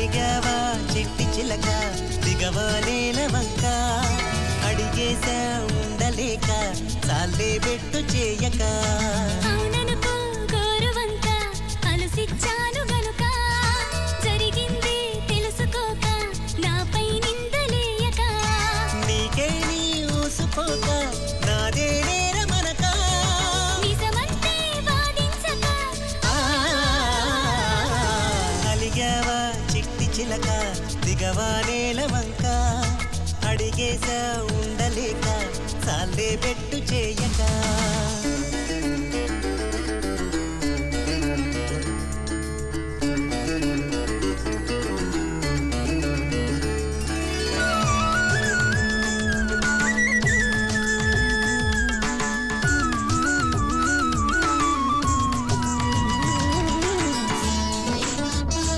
అలిగావా చిట్టి చిలక దిగవా నేల వంక అడిగేసా ఉండలేక చాలే బెట్టు చేయక అవుననుకో గోరువంక అలసిచ్చాను గనుక జరిగింది తెలుసుకోక నాపై నిందలేయక నీకే నీ ఊసుకోక నాదే నేరమనక నిజమంటే వాదించక అలిగావా చిట్టి చిలక దిగవా నేల వంక అడిగేసా ఉండలేక చాలే బెట్టు చేయక